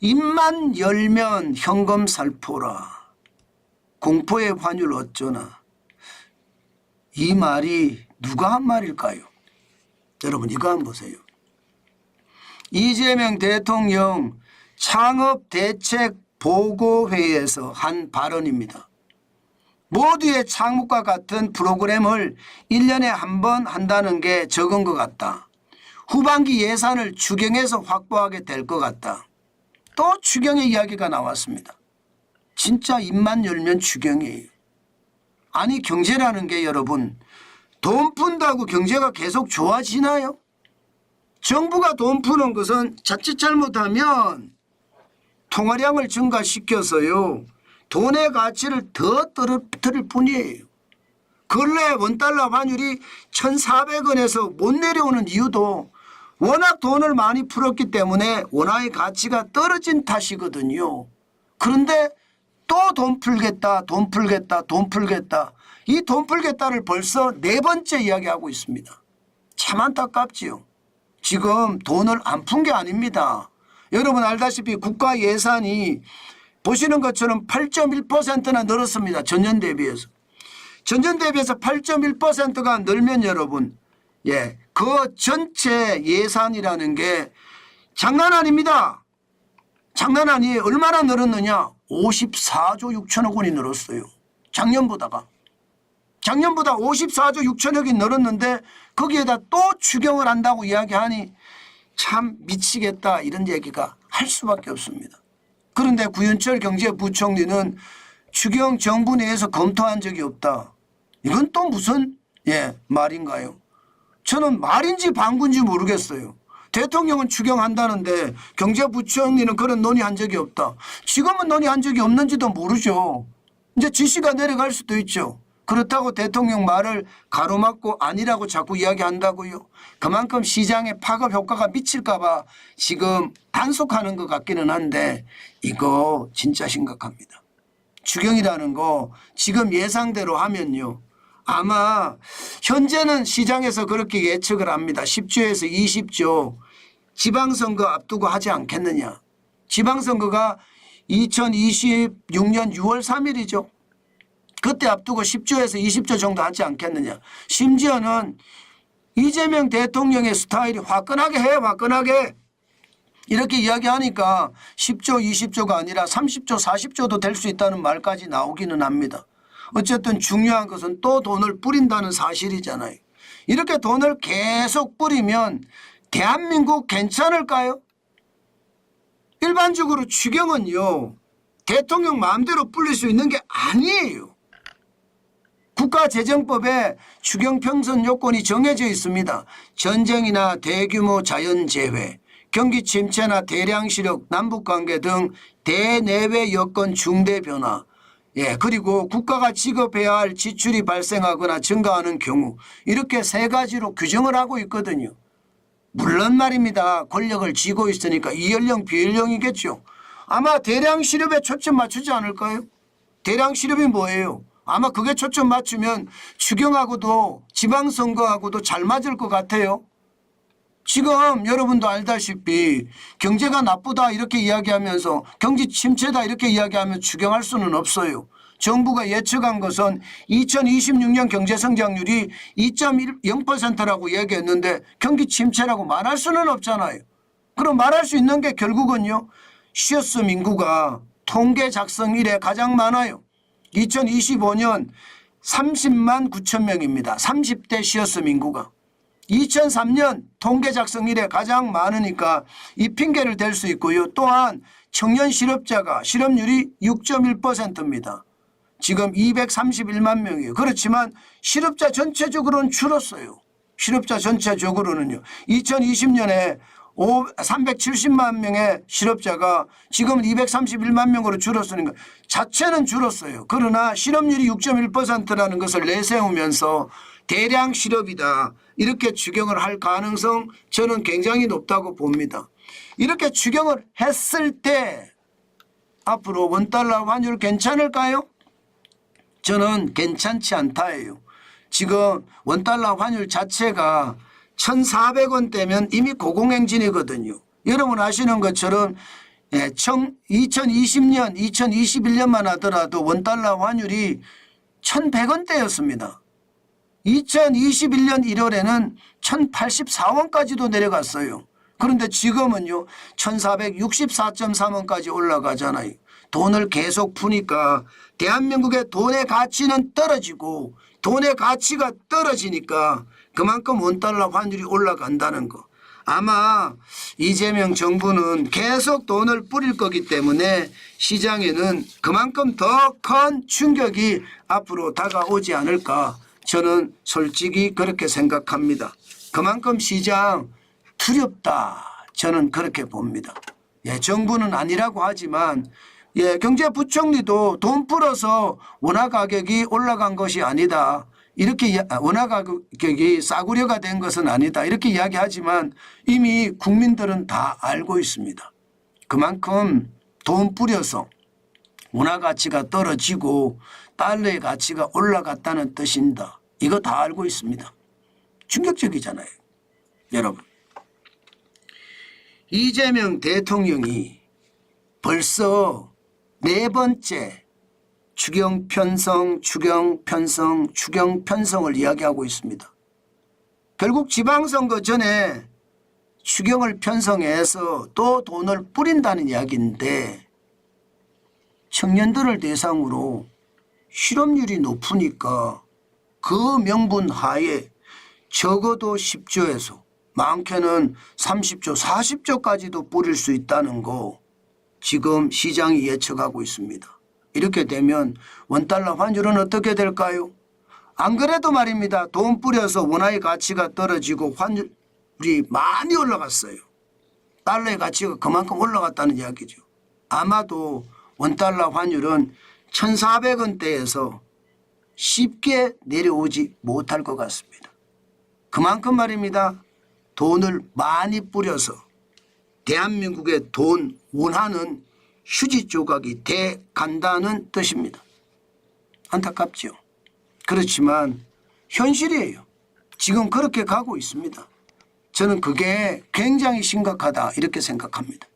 입만 열면 현금 살포라. 공포의 환율 어쩌나. 이 말이 누가 한 말일까요? 여러분 이거 한번 보세요. 이재명 대통령 창업대책보고회의에서 한 발언입니다. 모두의 창업과 같은 프로그램을 1년에 한 번 한다는 게 적은 것 같다. 후반기 예산을 추경해서 확보하게 될 것 같다. 또 추경의 이야기가 나왔습니다. 진짜 입만 열면 추경이에요. 아니 경제라는 게 여러분 돈 푼다고 경제가 계속 좋아지나요? 정부가 돈 푸는 것은 자칫 잘못하면 통화량을 증가시켜서요. 돈의 가치를 더 떨어뜨릴 뿐이에요. 근래 원달러 환율이 1,400원에서 못 내려오는 이유도 워낙 돈을 많이 풀었기 때문에 원화의 가치가 떨어진 탓이거든요. 그런데 또 돈 풀겠다, 돈 풀겠다, 돈 풀겠다. 이 돈 풀겠다를 벌써 4번째 이야기하고 있습니다. 참 안타깝지요. 지금 돈을 안 푼 게 아닙니다. 여러분 알다시피 국가 예산이 보시는 것처럼 8.1%나 늘었습니다. 전년 대비해서. 전년 대비해서 8.1%가 늘면 여러분 그 전체 예산이라는 게 장난 아닙니다. 장난 아니에요. 얼마나 늘었느냐. 54조 6천억 원이 늘었어요. 작년보다 54조 6천억이 늘었는데 거기에다 또 추경을 한다고 이야기하니 참 미치겠다 이런 얘기가 할 수밖에 없습니다. 그런데 구현철 경제부총리는 추경 정부 내에서 검토한 적이 없다. 이건 또 무슨 말인가요? 저는 말인지 방구인지 모르겠어요. 대통령은 추경한다는데 경제부총리는 그런 논의한 적이 없다. 지금은 논의한 적이 없는지도 모르죠. 이제 지시가 내려갈 수도 있죠. 그렇다고 대통령 말을 가로막고 아니라고 자꾸 이야기한다고요. 그만큼 시장에 파급 효과가 미칠까 봐 지금 단속하는 것 같기는 한데 이거 진짜 심각합니다. 추경이라는 거 지금 예상대로 하면요. 아마 현재는 시장에서 그렇게 예측을 합니다. 10조에서 20조 지방선거 앞두고 하지 않겠느냐. 지방선거가 2026년 6월 3일이죠. 그때 앞두고 10조에서 20조 정도 하지 않겠느냐. 심지어는 이재명 대통령의 스타일이 화끈하게 해 화끈하게 이렇게 이야기하니까 10조 20조가 아니라 30조 40조도 될 수 있다는 말까지 나오기는 합니다. 어쨌든 중요한 것은 또 돈을 뿌린다는 사실이잖아요. 이렇게 돈을 계속 뿌리면 대한민국 괜찮을까요? 일반적으로 추경은요. 대통령 마음대로 뿌릴 수 있는 게 아니에요. 국가재정법에 추경 평선 요건이 정해져 있습니다. 전쟁이나 대규모 자연재해, 경기 침체나 대량 시력, 남북관계 등 대내외 여건 중대 변화, 그리고 국가가 지급해야 할 지출이 발생하거나 증가하는 경우 이렇게 3가지로 규정을 하고 있거든요. 물론 말입니다. 권력을 쥐고 있으니까 이연령 비연령이겠죠. 아마 대량 시렵에 초점 맞추지 않을까요? 대량 시렵이 뭐예요? 아마 그게 초점 맞추면 추경하고도 지방선거하고도 잘 맞을 것 같아요. 지금 여러분도 알다시피 경제가 나쁘다 이렇게 이야기하면서 경기 침체다 이렇게 이야기하면 추경할 수는 없어요. 정부가 예측한 것은 2026년 경제성장률이 2.0%라고 얘기했는데 경기 침체라고 말할 수는 없잖아요. 그럼 말할 수 있는 게 결국은요. 시어스 인구가 통계 작성 이래 가장 많아요. 2025년 30만 9천 명입니다. 30대 시어스 인구가. 2003년 통계 작성 이래 가장 많으니까 이 핑계를 댈 수 있고요. 또한 청년 실업자가 실업률이 6.1%입니다. 지금 231만 명이에요. 그렇지만 실업자 전체적으로는 줄었어요. 실업자 전체적으로는요. 2020년에 370만 명의 실업자가 지금 231만 명으로 줄었으니까 자체는 줄었어요. 그러나 실업률이 6.1%라는 것을 내세우면서 대량 실업이다. 이렇게 추경을 할 가능성 저는 굉장히 높다고 봅니다. 이렇게 추경을 했을 때 앞으로 원달러 환율 괜찮을까요? 저는 괜찮지 않다예요. 지금 원달러 환율 자체가 1,400원대면 이미 고공행진이거든요. 여러분 아시는 것처럼 예, 2020년, 2021년만 하더라도 원달러 환율이 1,100원대였습니다. 2021년 1월에는 1,084원까지도 내려갔어요. 그런데 지금은요 1,464.3원까지 올라가잖아요. 돈을 계속 푸니까 대한민국의 돈의 가치는 떨어지고 돈의 가치가 떨어지니까 그만큼 원달러 환율이 올라간다는 거. 아마 이재명 정부는 계속 돈을 뿌릴 거기 때문에 시장에는 그만큼 더 큰 충격이 앞으로 다가오지 않을까 저는 솔직히 그렇게 생각합니다. 그만큼 시장 두렵다 저는 그렇게 봅니다. 예, 정부는 아니라고 하지만 예, 경제부총리도 돈 풀어서 원화 가격이 올라간 것이 아니다. 이렇게 원화 가격이 싸구려가 된 것은 아니다. 이렇게 이야기하지만 이미 국민들은 다 알고 있습니다. 그만큼 돈 뿌려서 원화 가치가 떨어지고 달러의 가치가 올라갔다는 뜻입니다. 이거 다 알고 있습니다. 충격적이잖아요. 여러분. 이재명 대통령이 벌써 4번째 추경 편성 추경 편성을 이야기하고 있습니다. 결국 지방선거 전에 추경을 편성해서 또 돈을 뿌린다는 이야기인데 청년들을 대상으로 실업률이 높으니까 그 명분 하에 적어도 10조에서 많게는 30조 40조까지도 뿌릴 수 있다는 거 지금 시장이 예측하고 있습니다. 이렇게 되면 원달러 환율은 어떻게 될까요? 안 그래도 말입니다. 돈 뿌려서 원화의 가치가 떨어지고 환율이 많이 올라갔어요. 달러의 가치가 그만큼 올라갔다는 이야기죠. 아마도 원달러 환율은 1,400원대에서 쉽게 내려오지 못할 것 같습니다. 그만큼 말입니다. 돈을 많이 뿌려서 대한민국의 돈 원화는 휴지 조각이 돼 간다는 뜻입니다. 안타깝죠. 그렇지만 현실이에요. 지금 그렇게 가고 있습니다. 저는 그게 굉장히 심각하다 이렇게 생각합니다.